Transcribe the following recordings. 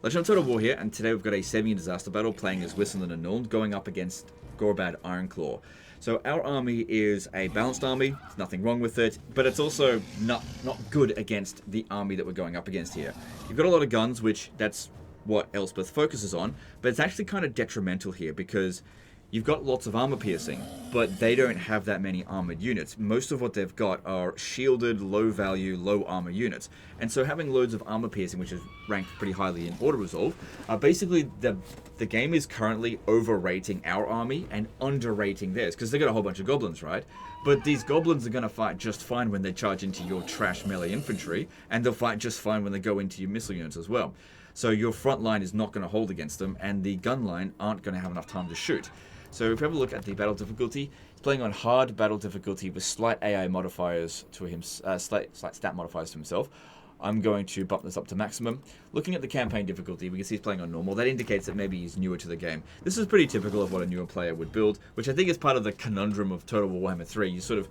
Legend of Total War here, and today we've got a semi-disaster battle playing as Whistling and Nuln going up against Gorbad Ironclaw. So our army is a balanced army, there's nothing wrong with it, but it's also not good against the army that we're going up against here. You've got a lot of guns, which that's what Elspeth focuses on, but it's actually kind of detrimental here because you've got lots of armor piercing, but they don't have that many armored units. Most of what they've got are shielded, low value, low armor units. And so having loads of armor piercing, which is ranked pretty highly in auto resolve, basically the game is currently overrating our army and underrating theirs, because they've got a whole bunch of goblins, right? But these goblins are going to fight just fine when they charge into your trash melee infantry, and they'll fight just fine when they go into your missile units as well. So your front line is not going to hold against them, and the gun line aren't going to have enough time to shoot. So if we have a look at the battle difficulty, he's playing on hard battle difficulty with slight AI modifiers to him, slight stat modifiers to himself. I'm going to bump this up to maximum. Looking at the campaign difficulty, we can see he's playing on normal. That indicates that maybe he's newer to the game. This is pretty typical of what a newer player would build, which I think is part of the conundrum of Total War Warhammer 3. You sort of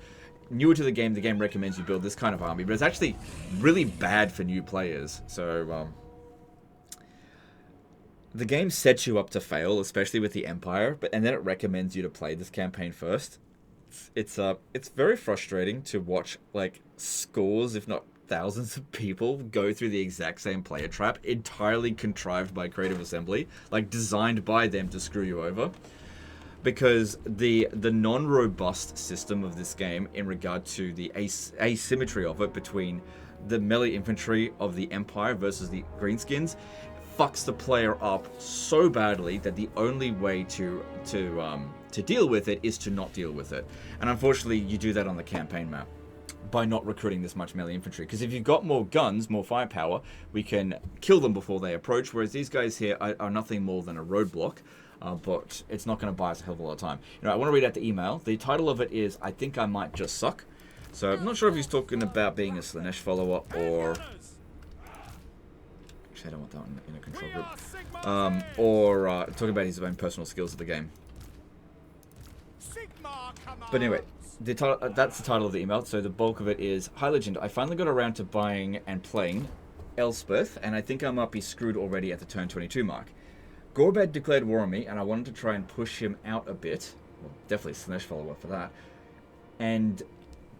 newer to the game recommends you build this kind of army, but it's actually really bad for new players. So the game sets you up to fail, especially with the Empire, and then it recommends you to play this campaign first. It's very frustrating to watch like scores, if not thousands of people go through the exact same player trap, entirely contrived by Creative Assembly, like designed by them to screw you over. Because the non-robust system of this game in regard to the asymmetry of it between the melee infantry of the Empire versus the Greenskins fucks the player up so badly that the only way to deal with it is to not deal with it. And unfortunately, you do that on the campaign map by not recruiting this much melee infantry. Because if you've got more guns, more firepower, we can kill them before they approach, whereas these guys here are nothing more than a roadblock. But it's not going to buy us a hell of a lot of time. I want to read out the email. The title of it is, I Think I Might Just Suck. So I'm not sure if he's talking about being a Slanesh follower or... Actually, I don't want that one in a control group. Or talking about his own personal skills of the game. But anyway, that's the title of the email. So the bulk of it is, Hi Legend, I finally got around to buying and playing Elspeth, and I think I might be screwed already at the turn 22 mark. Gorbad declared war on me, and I wanted to try and push him out a bit. Well, definitely Slanesh follower for that. And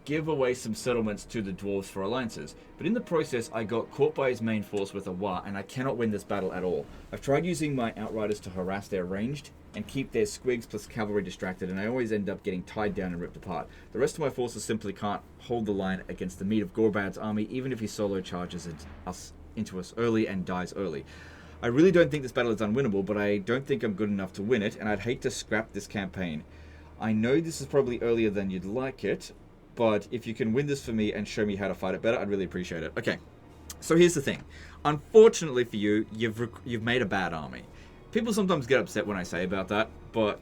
give away some settlements to the dwarves for alliances. But in the process, I got caught by his main force with a war, and I cannot win this battle at all. I've tried using my outriders to harass their ranged and keep their squigs plus cavalry distracted, and I always end up getting tied down and ripped apart. The rest of my forces simply can't hold the line against the meat of Gorbad's army, even if he solo charges into us early and dies early. I really don't think this battle is unwinnable, but I don't think I'm good enough to win it, and I'd hate to scrap this campaign. I know this is probably earlier than you'd like it, but if you can win this for me and show me how to fight it better, I'd really appreciate it. Okay, so here's the thing. Unfortunately for you, you've made a bad army. People sometimes get upset when I say about that, but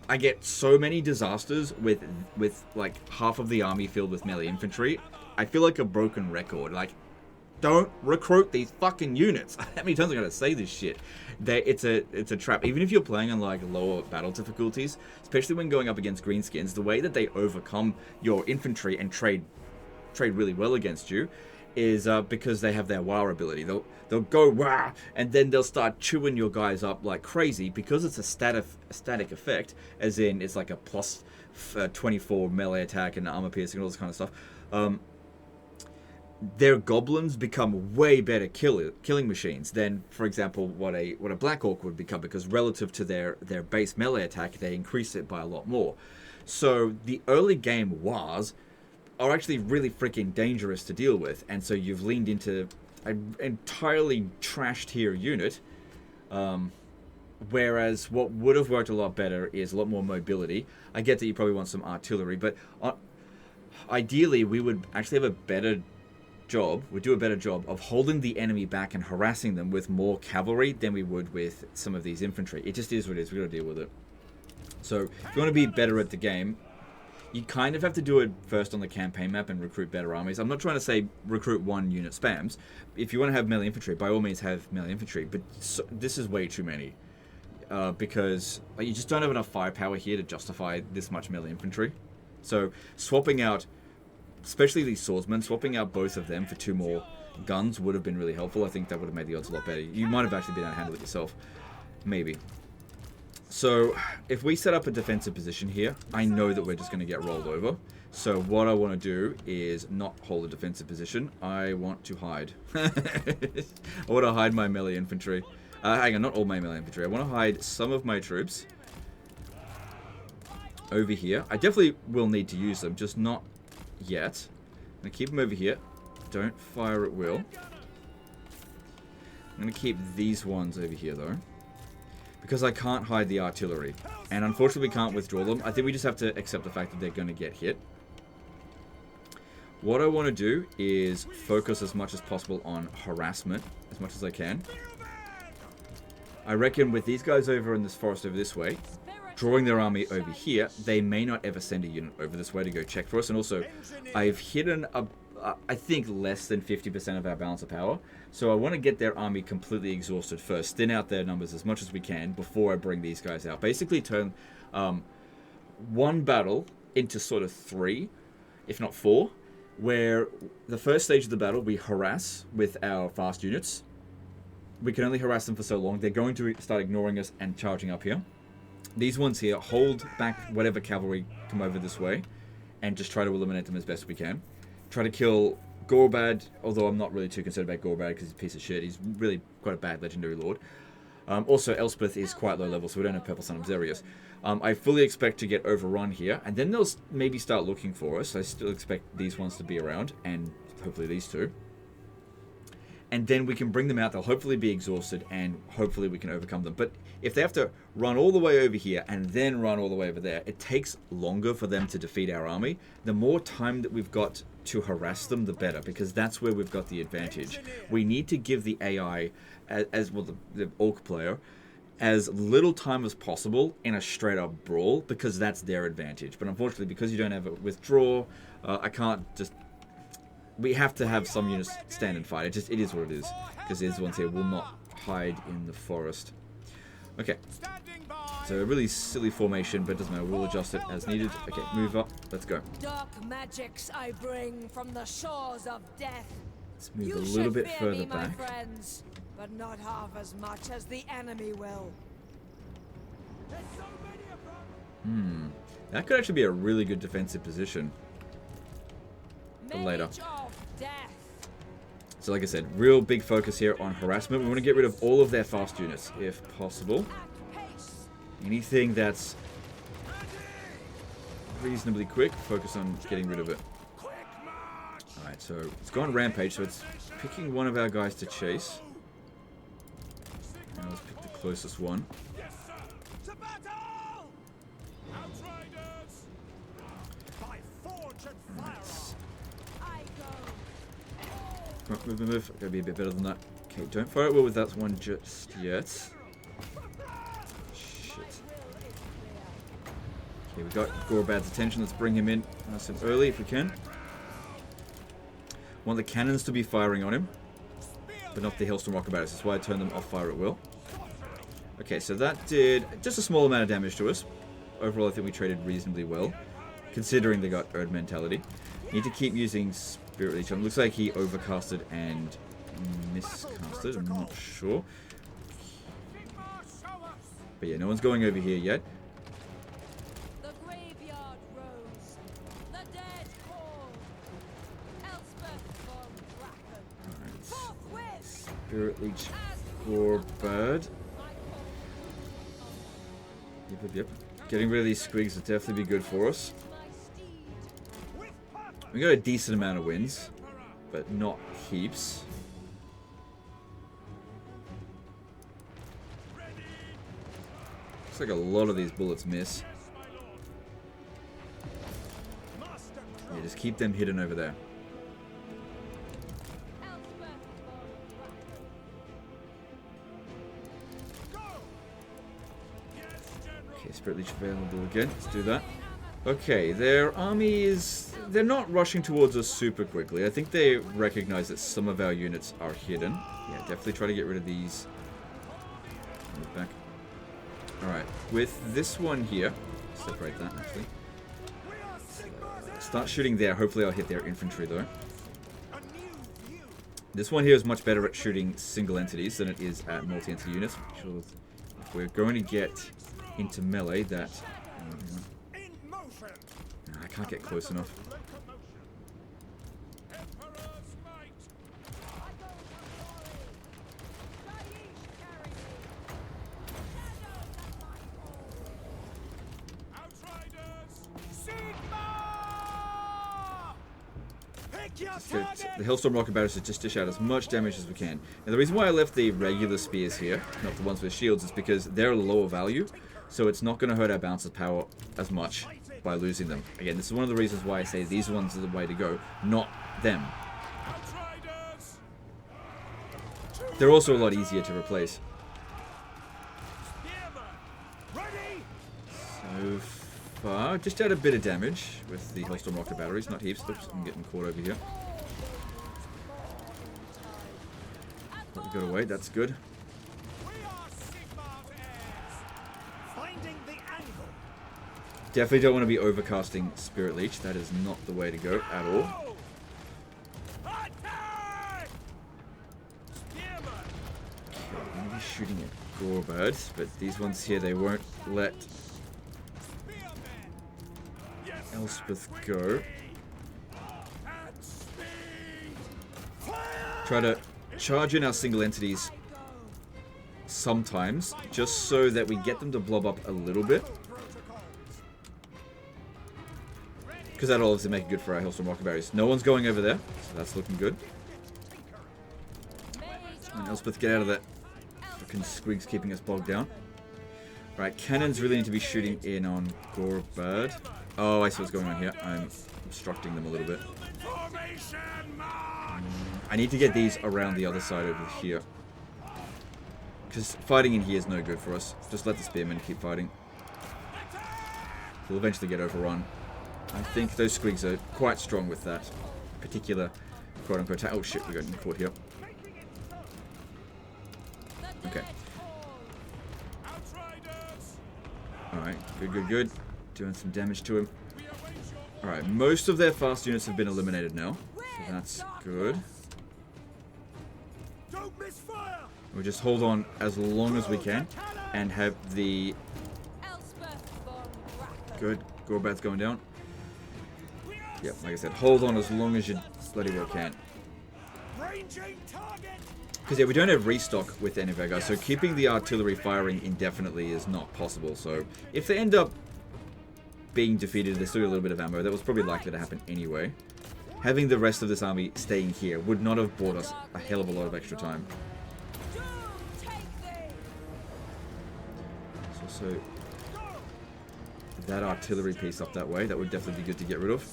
I get so many disasters with like half of the army filled with melee infantry. I feel like a broken record. Like, don't recruit these fucking units. How many times am I gonna say this shit? It's a trap. Even if you're playing on like lower battle difficulties, especially when going up against greenskins, the way that they overcome your infantry and trade really well against you is because they have their WAR ability. They'll go WAR, and then they'll start chewing your guys up like crazy because it's a static effect, as in it's like a plus 24 melee attack and armor piercing and all this kind of stuff. Their goblins become way better killing machines than, for example, what a Black Orc would become, because relative to their base melee attack, they increase it by a lot more. So the early game wars are actually really freaking dangerous to deal with, and so you've leaned into an entirely trash tier unit, whereas what would have worked a lot better is a lot more mobility. I get that you probably want some artillery, but ideally we would actually have a better job, would do a better job of holding the enemy back and harassing them with more cavalry than we would with some of these infantry. It just is what it is. We've got to deal with it. So if you want to be better at the game, you kind of have to do it first on the campaign map and recruit better armies. I'm not trying to say recruit one unit spams. If you want to have melee infantry, by all means have melee infantry, but this is way too many. Because you just don't have enough firepower here to justify this much melee infantry. So swapping out, especially these swordsmen, swapping out both of them for two more guns would have been really helpful. I think that would have made the odds a lot better. You might have actually been able to handle it yourself. Maybe. So, if we set up a defensive position here, I know that we're just going to get rolled over. So, what I want to do is not hold a defensive position. I want to hide. I want to hide my melee infantry. Hang on, not all my melee infantry. I want to hide some of my troops over here. I definitely will need to use them, just not yet. I'm going to keep them over here. Don't fire at will. I'm going to keep these ones over here, though. Because I can't hide the artillery. And unfortunately we can't withdraw them. I think we just have to accept the fact that they're going to get hit. What I want to do is focus as much as possible on harassment. As much as I can. I reckon with these guys over in this forest over this way, drawing their army over here, they may not ever send a unit over this way to go check for us. And also, I've hidden, I think, less than 50% of our balance of power. So I want to get their army completely exhausted first. Thin out their numbers as much as we can before I bring these guys out. Basically turn one battle into sort of 3, if not 4. Where the first stage of the battle, we harass with our fast units. We can only harass them for so long. They're going to start ignoring us and charging up here. These ones here hold back whatever cavalry come over this way. And just try to eliminate them as best we can. Try to kill Gorbad, although I'm not really too concerned about Gorbad because he's a piece of shit. He's really quite a bad legendary lord. Also, Elspeth is quite low level, so we don't have Purple Son of Xerius. I fully expect to get overrun here, and then they'll maybe start looking for us. I still expect these ones to be around, and hopefully these two. And then we can bring them out. They'll hopefully be exhausted, and hopefully we can overcome them. But if they have to run all the way over here and then run all the way over there, it takes longer for them to defeat our army. The more time that we've got to harass them, the better, because that's where we've got the advantage. We need to give the AI, as well, the Orc player, as little time as possible in a straight-up brawl, because that's their advantage. But unfortunately, because you don't have a withdraw, I can't just... We have to have some units stand and fight. It is what it is. Because these ones here will not hide in the forest. Okay. So a really silly formation, but it doesn't matter. We'll adjust it as needed. Okay, move up. Let's go. Dark magics I bring from the shores of death. Let's move a little bit further back. My friends, but not half as much as the enemy will. That could actually be a really good defensive position. For later. So like I said, real big focus here on harassment. We want to get rid of all of their fast units, if possible. Anything that's reasonably quick, focus on getting rid of it. Alright, so it's gone rampage, so it's picking one of our guys to chase. Now let's pick the closest one. Move. Gotta be a bit better than that. Okay, don't fire at will with that one just yet. Shit. Okay, we got Gorbad's attention. Let's bring him in nice and early if we can. Want the cannons to be firing on him, but not the Hailstorm Rocket Batters. That's why I turned them off fire at will. Okay, so that did just a small amount of damage to us. Overall, I think we traded reasonably well, considering they got Erd mentality. Need to keep using Spirit Leech. Looks like he overcasted and miscasted. I'm not sure. But yeah, no one's going over here yet. The graveyard rose. The dead call. Elspeth von Bracken. Alright. Spirit Leech Gorbad. Yep. Getting rid of these squigs would definitely be good for us. We got a decent amount of wins, but not heaps. Looks like a lot of these bullets miss. Yeah, just keep them hidden over there. Okay, Spirit Leech available again. Let's do that. Okay, their army is... They're not rushing towards us super quickly. I think they recognize that some of our units are hidden. Yeah, definitely try to get rid of these. Move back. Alright, with this one here... Separate that, actually. Start shooting there. Hopefully I'll hit their infantry, though. This one here is much better at shooting single entities than it is at multi-entity units. Which if we're going to get into melee, that... I can't get close enough. The Hailstorm Rocket Barriers to just dish out as much damage as we can. And the reason why I left the regular spears here, not the ones with shields, is because they're lower value, so it's not going to hurt our bounce of power as much by losing them. Again, this is one of the reasons why I say these ones are the way to go, not them. They're also a lot easier to replace. So far, just had a bit of damage with the Hailstorm Rocket Batteries, not heaps. Oops, I'm getting caught over here. But we got away, that's good. Definitely don't want to be overcasting Spirit Leech. That is not the way to go at all. Okay, I'm going to be shooting at Gorebirds, but these ones here, they won't let Elspeth go. Try to charge in our single entities sometimes, just so that we get them to blob up a little bit. Because that'll obviously make it good for our Hailstorm Rocket Barriers. No one's going over there, so that's looking good. And Elspeth, get out of that. Fucking Squig's keeping us bogged down. Right, cannons really need to be shooting in on Gorebird. Oh, I see what's going on here. I'm obstructing them a little bit. I need to get these around the other side over here. Because fighting in here is no good for us. Just let the spearmen keep fighting. We'll eventually get overrun. I think those Squigs are quite strong with that particular quote-unquote... Oh shit, we got caught here. Okay. Alright, good. Doing some damage to him. Alright, most of their fast units have been eliminated now. So that's good. We'll just hold on as long as we can and have the... Good. Gorebird's going down. Yep, like I said, hold on as long as you bloody well can. Because yeah, we don't have restock with any of our guys, so keeping the artillery firing indefinitely is not possible. So if they end up being defeated, there's still a little bit of ammo. That was probably likely to happen anyway. Having the rest of this army staying here would not have bought us a hell of a lot of extra time. There's also that artillery piece up that way. That would definitely be good to get rid of.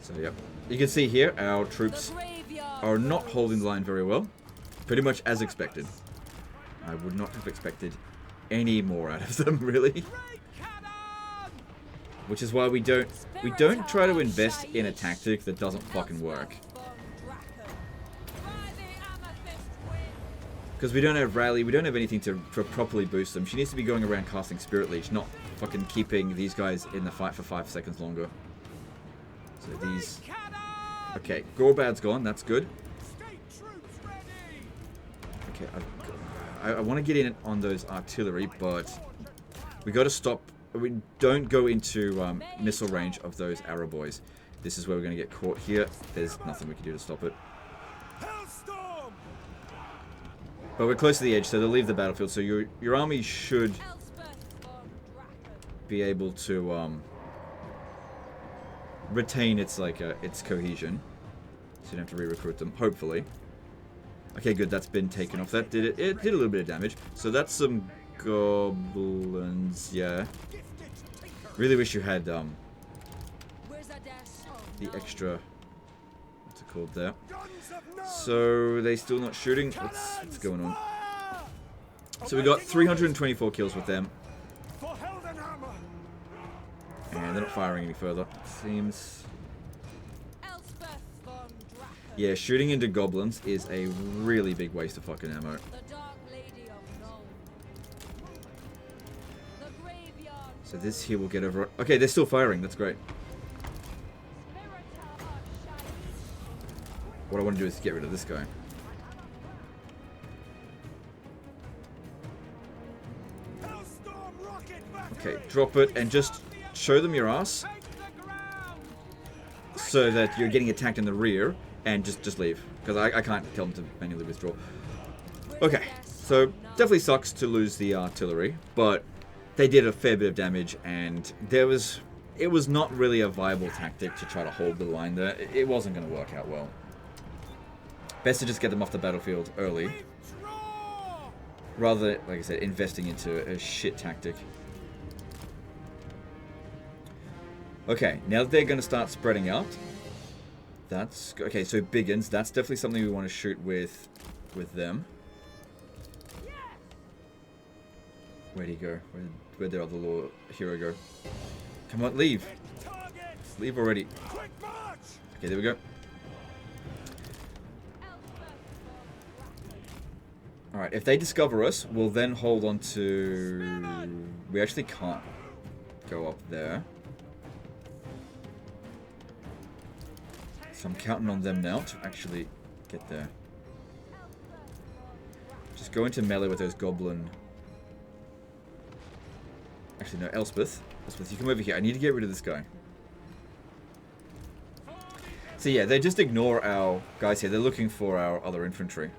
So yep, you can see here our troops are not holding the line very well. Pretty much as expected. I would not have expected any more out of them, really. Which is why we don't try to invest in a tactic that doesn't fucking work. Because we don't have rally, we don't have anything to properly boost them. She needs to be going around casting Spirit Leech, not fucking keeping these guys in the fight for 5 seconds longer. So these... Okay, Gorebad's gone, that's good. Okay, I want to get in on those artillery, but we got to stop. We don't go into missile range of those arrow boys. This is where we're going to get caught here. There's nothing we can do to stop it. But we're close to the edge, so they'll leave the battlefield. So your army should be able to retain its its cohesion. So you don't have to re-recruit them, hopefully. Okay, good. That's been taken off. That did it. It did a little bit of damage. So that's some goblins. Yeah. Really wish you had the extra. What's it called there? So they still not shooting. What's going on? So we got 324 kills with them, and they're not firing any further. Seems. Yeah, shooting into goblins is a really big waste of fucking ammo. So this here will get over... Okay, they're still firing. That's great. What I want to do is get rid of this guy. Okay, drop it and just show them your ass. So that you're getting attacked in the rear. And just leave. Because I can't tell them to manually withdraw. Okay, so definitely sucks to lose the artillery. But they did a fair bit of damage. And it was not really a viable tactic to try to hold the line there. It wasn't going to work out well. Best to just get them off the battlefield early. Rather than, like I said, investing into a shit tactic. Okay, now that they're going to start spreading out. That's... Okay, so Biggins. That's definitely something we want to shoot with them. Where'd he go? Where'd their other hero go? Come on, leave. Leave already. Okay, there we go. Alright, if they discover us, we'll then hold on to... We actually can't go up there. So I'm counting on them now to actually get there. Just go into melee with those goblin... Actually, no, Elspeth. Elspeth, you come over here. I need to get rid of this guy. So yeah, they just ignore our guys here. They're looking for our other infantry.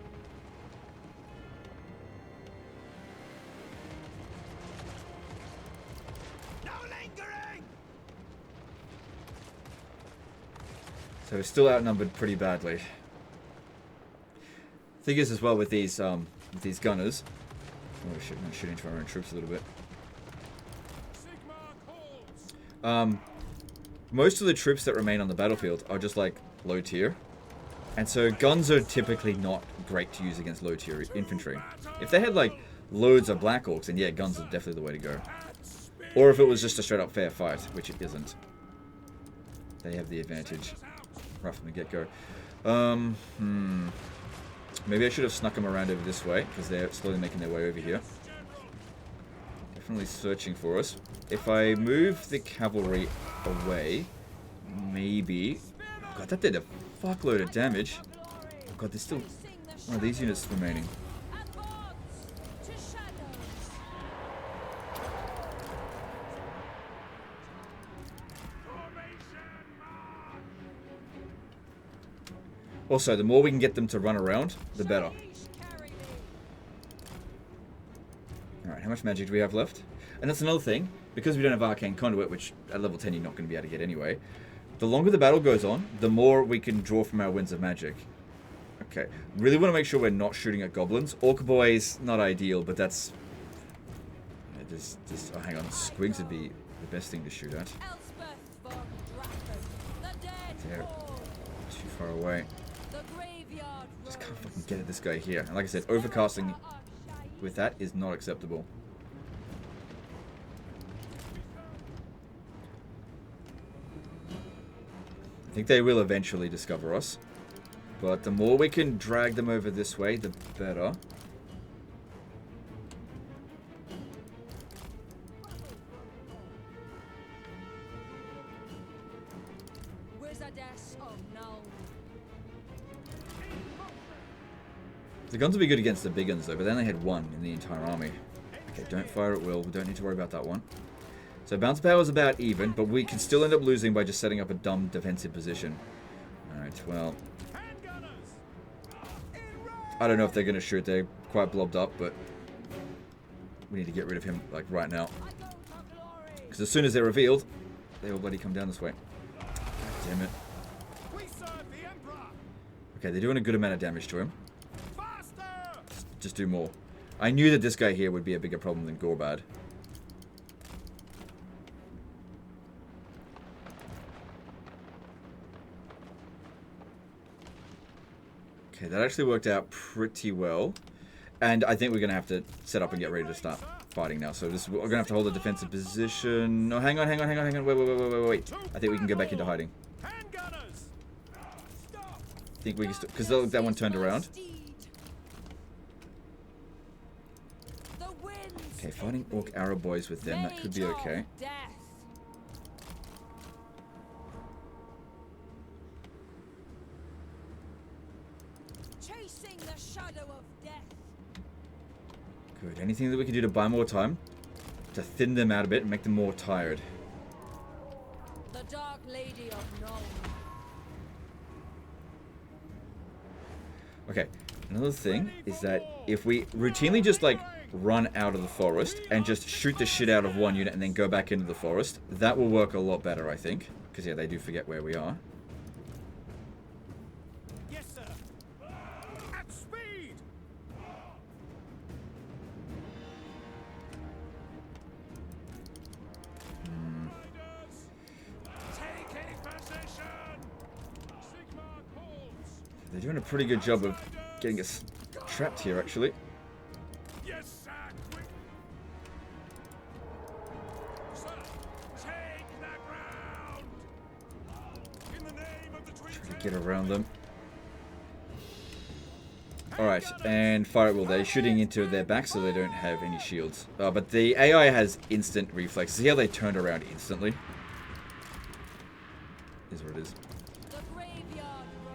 So we're still outnumbered pretty badly. Thing is, as well, with these gunners. Oh shit, I'm shooting into our own troops a little bit. Most of the troops that remain on the battlefield are just like low tier. And so guns are typically not great to use against low tier infantry. If they had like loads of Black Orcs, then yeah, guns are definitely the way to go. Or if it was just a straight up fair fight, which it isn't. They have the advantage right from the get-go. Maybe I should have snuck them around over this way, because they're slowly making their way over here. Definitely searching for us. If I move the cavalry away, maybe... God, that did a fuckload of damage. Oh god, there's still one of these units remaining. Also, the more we can get them to run around, the better. Alright, how much magic do we have left? And that's another thing, because we don't have Arcane Conduit, which at level 10 you're not going to be able to get anyway, the longer the battle goes on, the more we can draw from our Winds of Magic. Okay, really want to make sure we're not shooting at goblins. Orc boys, not ideal, but that's... Yeah, oh, hang on, Squigs would be the best thing to shoot at. They're too far away. Just can't fucking get at this guy here. And like I said, overcasting with that is not acceptable. I think they will eventually discover us. But the more we can drag them over this way, the better. The guns will be good against the big guns though, but they only had one in the entire army. Okay, don't fire at will. We don't need to worry about that one. So bounce power is about even, but we can still end up losing by just setting up a dumb defensive position. Alright, well... I don't know if they're going to shoot. They're quite blobbed up, but... we need to get rid of him, like, right now. Because as soon as they're revealed, they all bloody come down this way. God damn it. Okay, they're doing a good amount of damage to him. Just do more. I knew that this guy here would be a bigger problem than Gorbad. Okay, that actually worked out pretty well. And I think we're going to have to set up and get ready to start fighting now. So we're going to have to hold a defensive position. No, hang on. Wait. I think we can go back into hiding. I think we can still... because that one turned around. Okay, fighting orc arrow boys with them, that could be okay. Chasing the shadow of death. Good. Anything that we can do to buy more time, to thin them out a bit and make them more tired. The Dark Lady of Nome. Okay, another thing is that if we routinely just like run out of the forest and just shoot the shit out of one unit and then go back into the forest, that will work a lot better, I think. Because yeah, they do forget where we are. Yes, sir. At speed. Taking position. Sigma calls. They're doing a pretty good job of getting us trapped here, actually. Yes, sir. Quick. Sir, take the ground. In the name of the Twin Trying to get around them. Alright, and fire at will. They're shooting into their back so they don't have any shields. But the AI has instant reflexes. See how they turned around instantly? Is what it is. The graveyard road.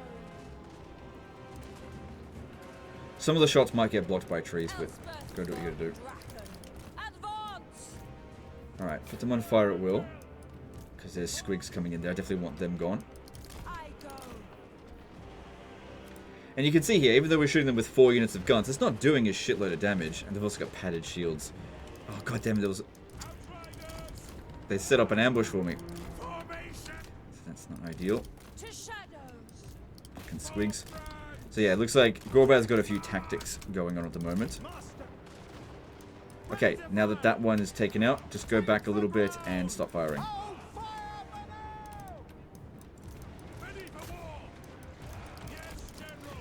Some of the shots might get blocked by trees, but go do what you gotta do. Advance. Alright, put them on fire at will. Because there's squigs coming in there. I definitely want them gone. I go. And you can see here, even though we're shooting them with 4 units of guns, it's not doing a shitload of damage. And they've also got padded shields. Oh god damn it, there was... They set up an ambush for me. That's not ideal. To shadows. Fucking squigs. So yeah, it looks like Gorbad's got a few tactics going on at the moment. Okay, now that that one is taken out, just go back a little bit and stop firing.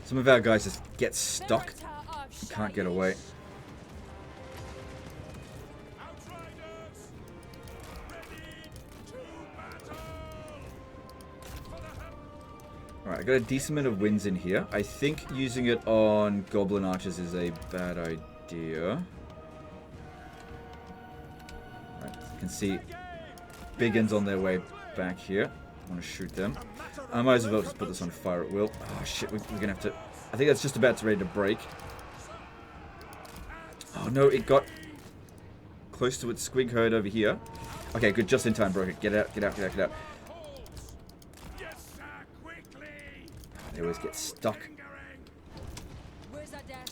Some of our guys just get stuck, can't get away. Alright, I got a decent amount of winds in here. I think using it on goblin archers is a bad idea. Alright, you can see big uns on their way back here. I want to shoot them. I might as well just put this on fire at will. Oh shit, we're gonna have to... I think that's just about ready to break. Oh no, it got close to its squig herd over here. Okay, good, just in time, broke it. Get out, get out, get out, get out. They always get stuck.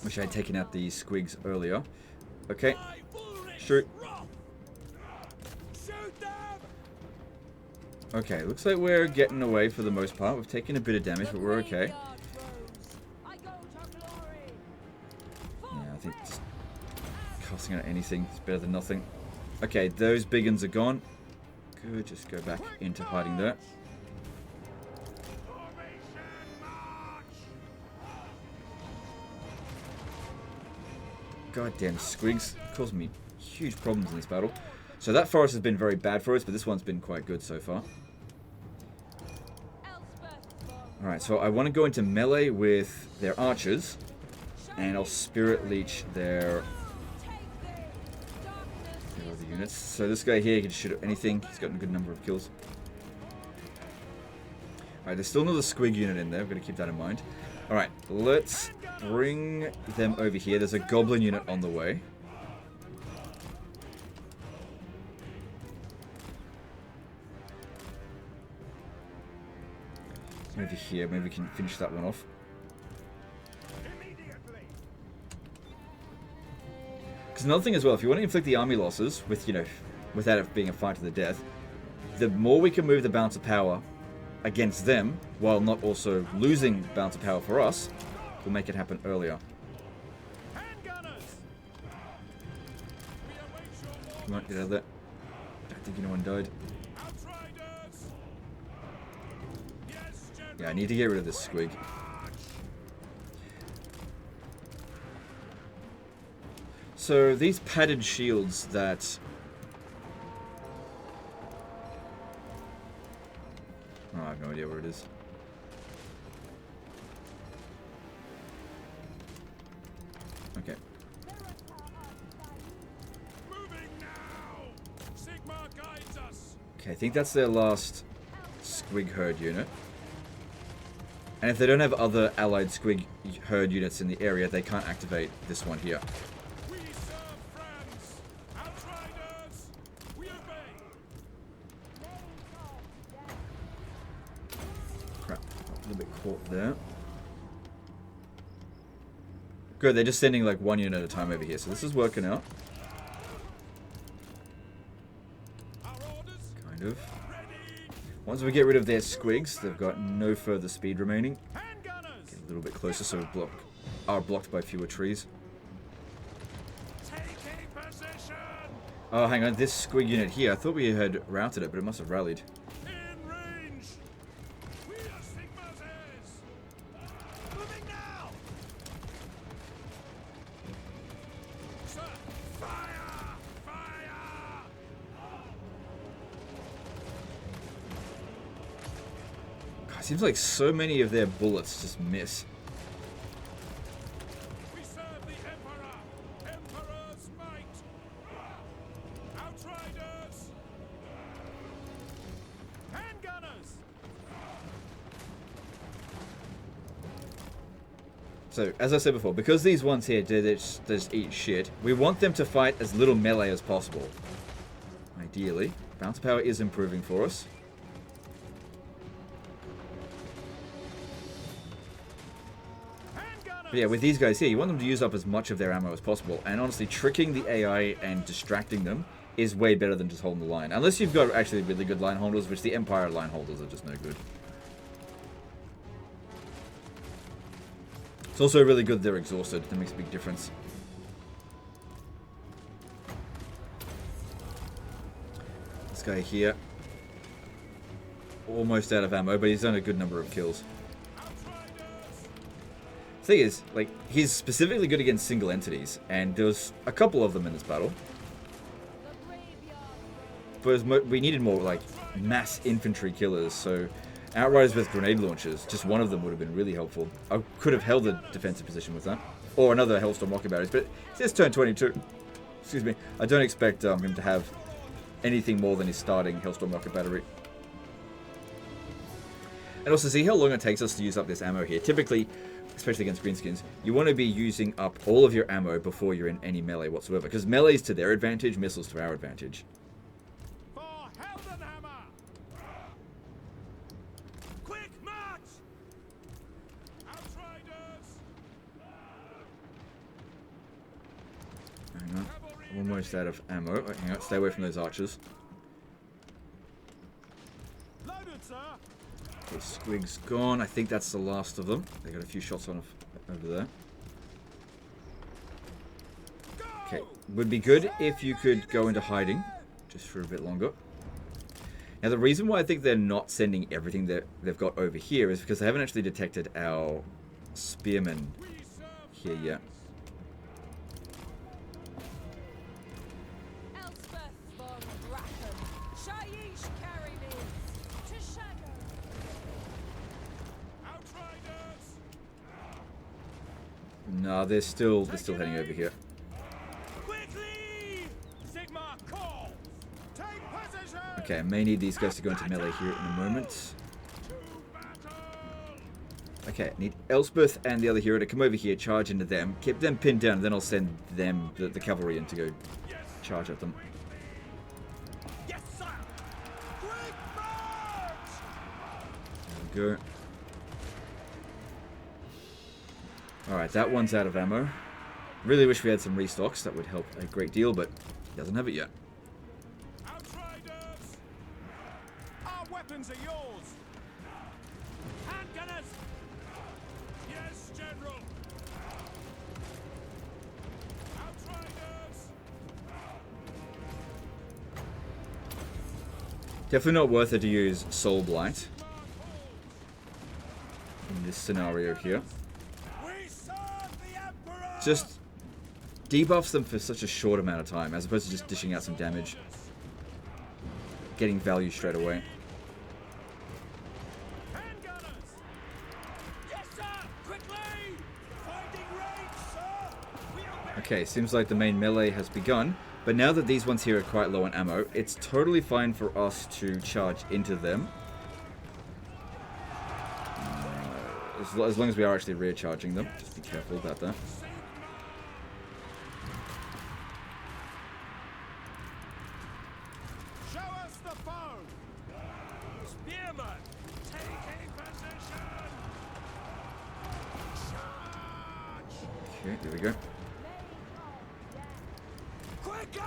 Wish I had taken out the squigs earlier. Okay, shoot. Okay, looks like we're getting away for the most part. We've taken a bit of damage, but we're okay. Yeah, I think just casting out anything is better than nothing. Okay, those big uns are gone. Good, just go back into hiding there. Goddamn squigs causing me huge problems in this battle. So that forest has been very bad for us, but this one's been quite good so far. Alright, so I want to go into melee with their archers, and I'll spirit leech their other units. So this guy here can shoot at anything. He's got a good number of kills. Alright, there's still another squig unit in there. We've got to keep that in mind. Alright, let's bring them over here. There's a goblin unit on the way. Over here, maybe we can finish that one off. Because another thing as well, if you want to inflict the army losses with, you know, without it being a fight to the death, the more we can move the balance of power against them, while not also losing balance of power for us, will make it happen earlier. Come on, get out of there. Don't think anyone died. Yeah, I need to get rid of this squig. So these padded shields that... Oh, I have no idea where it is. Okay. Okay, I think that's their last squig herd unit. And if they don't have other allied squig herd units in the area, they can't activate this one here. We serve friends. Outriders. We obey. Crap, a little bit caught there. Good, they're just sending like one unit at a time over here, so this is working out. Our orders. Kind of. Ready. Once we get rid of their squigs, they've got no further speed remaining. Handgunners. Get a little bit closer so we are blocked by fewer trees. Taking position. Oh, hang on, this squig unit here, I thought we had routed it, but it must have rallied. In range. We are Sigma's heirs. Moving now. Sir, fire! Fire! God, it seems like so many of their bullets just miss. We serve the Emperor. Emperor's might. Outriders. Handgunners. So, as I said before, because these ones here just eat shit, we want them to fight as little melee as possible. Ideally. Bounce power is improving for us. Handgunners. But yeah, with these guys here, you want them to use up as much of their ammo as possible. And honestly, tricking the AI and distracting them is way better than just holding the line. Unless you've got actually really good line holders, which the Empire line holders are just no good. It's also really good they're exhausted. That makes a big difference. This guy here. Almost out of ammo, but he's done a good number of kills. Thing is, like, he's specifically good against single entities, and there was a couple of them in this battle. But we needed more, like, mass infantry killers, so Outriders with grenade launchers, just one of them would have been really helpful. I could have held a defensive position with that. Or another Hellstorm rocket batteries, but it says turn 22. Excuse me. I don't expect him to have anything more than his starting Hellstorm rocket battery. And also, see how long it takes us to use up this ammo here. Typically, especially against greenskins, you want to be using up all of your ammo before you're in any melee whatsoever. Because melee's to their advantage, missiles to our advantage. For Heldenhammer. Quick march. Outriders. Hang on. Almost out of ammo. Oh, hang on, stay away from those archers. Loaded, sir. Okay, Squig's gone. I think that's the last of them. They got a few shots on over there. Go. Okay, would be good if you could go into hiding just for a bit longer. Now, the reason why I think they're not sending everything that they've got over here is because they haven't actually detected our spearmen We serve here yet. Elspeth von Bracken. Shaiish carry me to shadow. Outriders. No, they're still heading over here. Quickly. Sigma call. Take position. Okay, I may need these guys to go into melee here in a moment. To battle. Okay, I need Elspeth and the other hero to come over here, charge into them, keep them pinned down, and then I'll send them, the cavalry in to go Yes. charge at them. Yes, sir. Quick march. There we go. Alright, that one's out of ammo. Really wish we had some restocks, that would help a great deal, but he doesn't have it yet. Outriders. Our weapons are yours. Handgunners. Yes, General. Outriders. Definitely not worth it to use Soul Blight in this scenario here. We serve the Emperor. Just debuffs them for such a short amount of time, as opposed to just dishing out some damage. Getting value straight away. Handgunners. Yes, sir. Quickly. Finding range, sir. We obey. Okay, seems like the main melee has begun. But now that these ones here are quite low on ammo, it's totally fine for us to charge into them. As long as we are actually rear charging them. Just be careful about that. Show us the foe! Spearman, taking position! Charge! Okay, there we go. Quicker!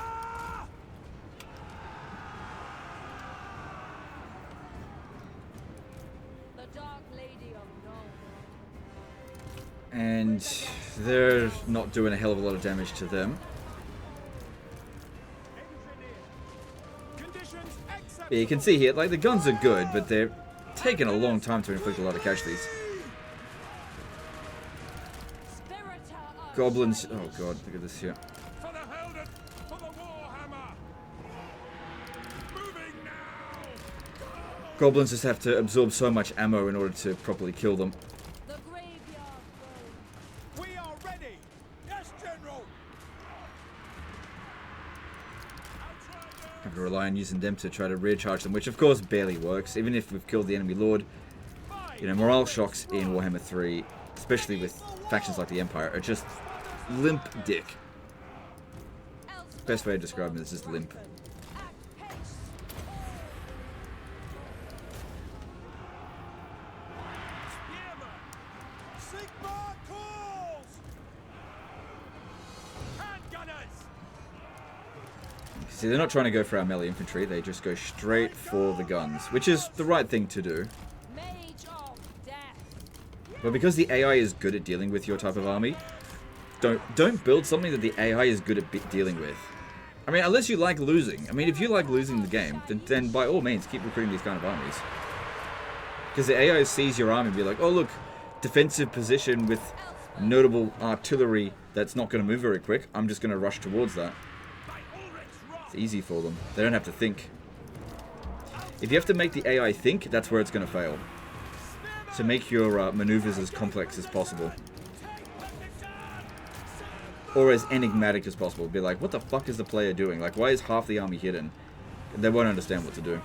The Dark Lady of Nome. And they're not doing a hell of a lot of damage to them. Conditions acceptable. Yeah, you can see here, like, the guns are good, but they're taking a long time to inflict a lot of casualties. Spiritor of Goblins... Oh Shaiish. god, look at this here. For the Helden, for the Warhammer! Moving now! Go! Goblins just have to absorb so much ammo in order to properly kill them. The Graveyard Road. We are ready! Yes, General! Have to rely on using them to try to rear charge them, which of course barely works. Even if we've killed the enemy lord, you know, morale shocks in Warhammer 3, especially with factions like the Empire, are just limp dick. Best way to describe them is just limp. Act haste. Spearman! Sigma calls! Handgunners! See, they're not trying to go for our melee infantry, they just go straight for the guns, which is the right thing to do. Mage of Death. But because the AI is good at dealing with your type of army, don't build something that the AI is good at dealing with. I mean, unless you like losing. I mean, if you like losing the game, then by all means keep recruiting these kind of armies. Because the AI sees your army and be like, oh look, defensive position with notable artillery that's not going to move very quick. I'm just going to rush towards that. It's easy for them. They don't have to think. If you have to make the AI think, that's where it's going to fail. So make your maneuvers as complex as possible. Or as enigmatic as possible. Be like, what the fuck is the player doing? Like, why is half the army hidden? They won't understand what to do.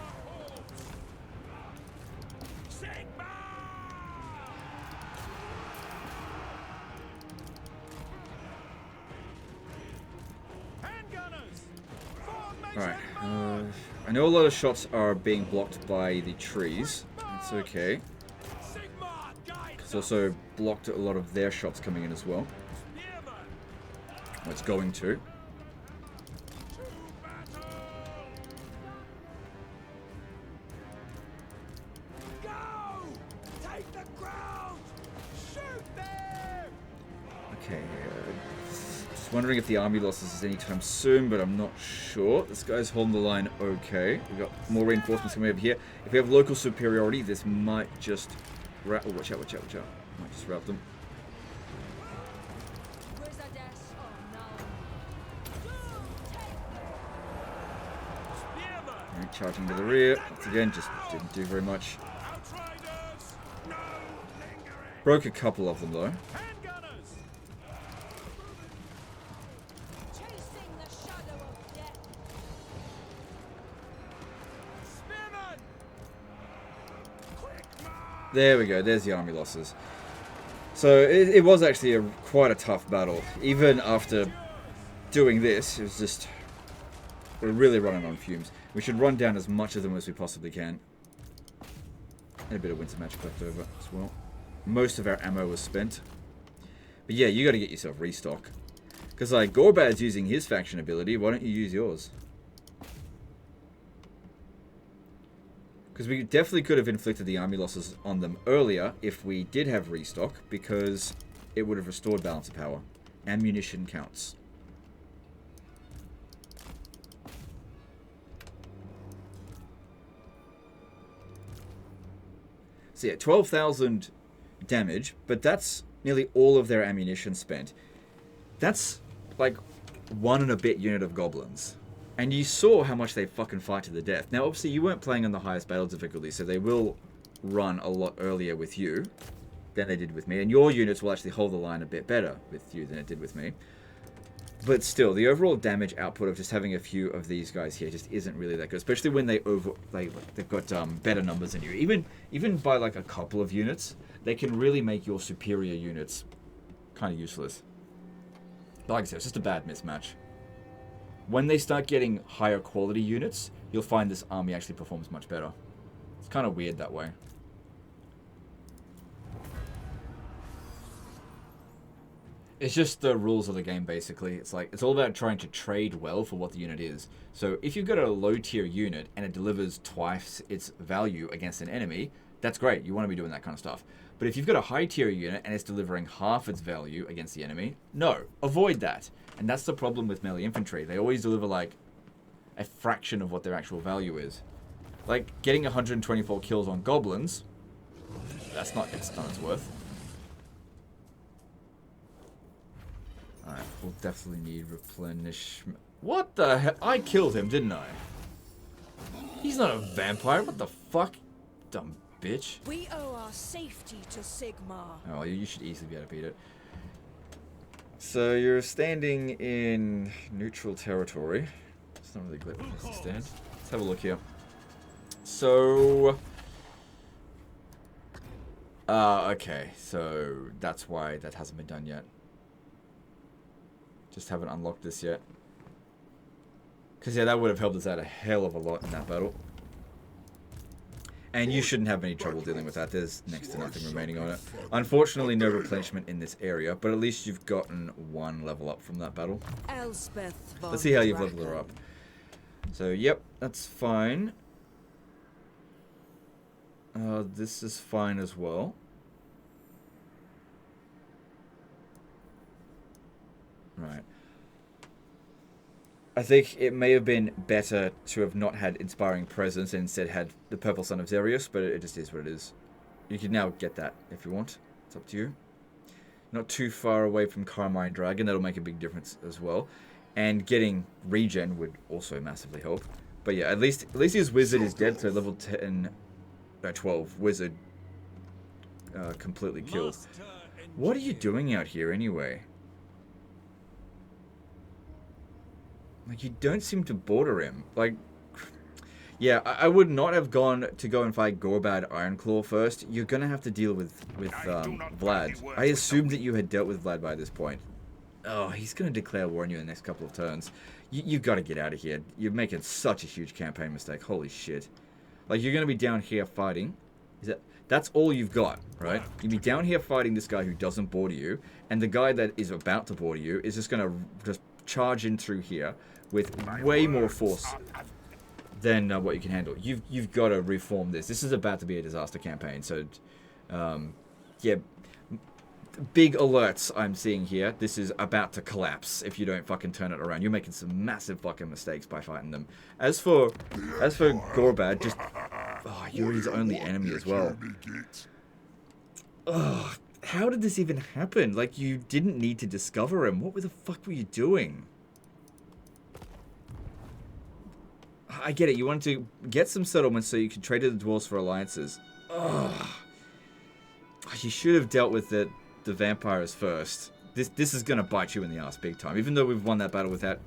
Alright, I know a lot of shots are being blocked by the trees. It's okay. It's also blocked a lot of their shots coming in as well. Well, it's going to. Okay, just wondering if the army losses is anytime soon, but I'm not sure. This guy's holding the line okay. We've got more reinforcements coming over here. If we have local superiority, this might just... Oh, watch out, watch out, watch out. Might just rout them. Right, charging to the rear. Once again, just didn't do very much. Broke a couple of them, though. There we go, there's the army losses. So it was actually quite a tough battle. Even after doing this, it was just... We're really running on fumes. We should run down as much of them as we possibly can. And a bit of winter magic left over as well. Most of our ammo was spent. But yeah, you gotta get yourself restock. Because like, Gorbad's using his faction ability, why don't you use yours? Because we definitely could have inflicted the army losses on them earlier if we did have restock, because it would have restored balance of power. Ammunition counts. So yeah, 12,000 damage, but that's nearly all of their ammunition spent. That's like 1 and a bit unit of goblins. And you saw how much they fucking fight to the death. Now, obviously, you weren't playing on the highest battle difficulty, so they will run a lot earlier with you than they did with me. And your units will actually hold the line a bit better with you than it did with me. But still, the overall damage output of just having a few of these guys here just isn't really that good, especially when they've got better numbers than you. Even by like a couple of units, they can really make your superior units kind of useless. But like I said, it's just a bad mismatch. When they start getting higher quality units, you'll find this army actually performs much better. It's kind of weird that way. It's just the rules of the game, basically. It's like, it's all about trying to trade well for what the unit is. So if you've got a low tier unit and it delivers twice its value against an enemy, that's great. You want to be doing that kind of stuff. But if you've got a high tier unit and it's delivering half its value against the enemy, no, avoid that. And that's the problem with melee infantry. They always deliver like a fraction of what their actual value is. Like getting 124 kills on goblins, that's not its worth. Alright, we'll definitely need replenishment. What the hell? I killed him, didn't I? He's not a vampire. What the fuck? Dumb bitch. We owe our safety to Sigmar. Oh, you should easily be able to beat it. So you're standing in neutral territory. It's not really a great place to stand. Let's have a look here. So... okay. So that's why that hasn't been done yet. Just haven't unlocked this yet. Because, yeah, that would have helped us out a hell of a lot in that battle. And you shouldn't have any trouble dealing with that. There's next to nothing remaining on it. Unfortunately, no replenishment in this area, but at least you've gotten one level up from that battle. Elspeth Let's see how you've leveled her up. So, yep, that's fine. This is fine as well. Right. I think it may have been better to have not had Inspiring Presence and instead had the Purple Sun of Xerius, but it just is what it is. You can now get that if you want. It's up to you. Not too far away from Carmine Dragon, that'll make a big difference as well. And getting regen would also massively help. But yeah, at least his wizard is dead, so level 12 wizard completely killed. What are you doing out here anyway? Like, you don't seem to border him. Like, yeah, I would not have gone to go and fight Gorbad Ironclaw first. You're going to have to deal with Vlad. I assumed that you had dealt with Vlad by this point. Oh, he's going to declare war on you in the next couple of turns. You've got to get out of here. You're making such a huge campaign mistake. Holy shit. Like, you're going to be down here fighting. That's all you've got, right? You'll be down here fighting this guy who doesn't border you, and the guy that is about to border you is just going to just charge in through here with way more force than what you can handle. You've got to reform this. This is about to be a disaster campaign. So, yeah, big alerts I'm seeing here. This is about to collapse if you don't fucking turn it around. You're making some massive fucking mistakes by fighting them. As for Gorbad, just you're his only enemy as well. Ugh, how did this even happen? Like, you didn't need to discover him. What the fuck were you doing? I get it. You wanted to get some settlements so you could trade to the dwarves for alliances. Ugh. You should have dealt with the vampires first. This is going to bite you in the ass big time. Even though we've won that battle without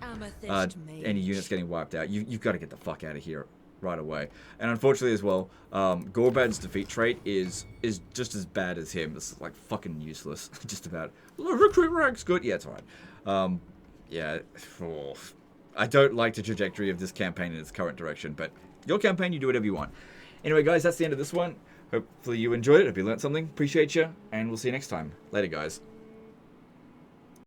any units getting wiped out, you've got to get the fuck out of here right away. And unfortunately as well, Gorbad's defeat trait is just as bad as him. It's like fucking useless. Just about. Recruit ranks good. Yeah, it's alright. Yeah. Oh. I don't like the trajectory of this campaign in its current direction, but your campaign, you do whatever you want. Anyway, guys, that's the end of this one. Hopefully you enjoyed it. Hope you learned something. Appreciate you, and we'll see you next time. Later, guys.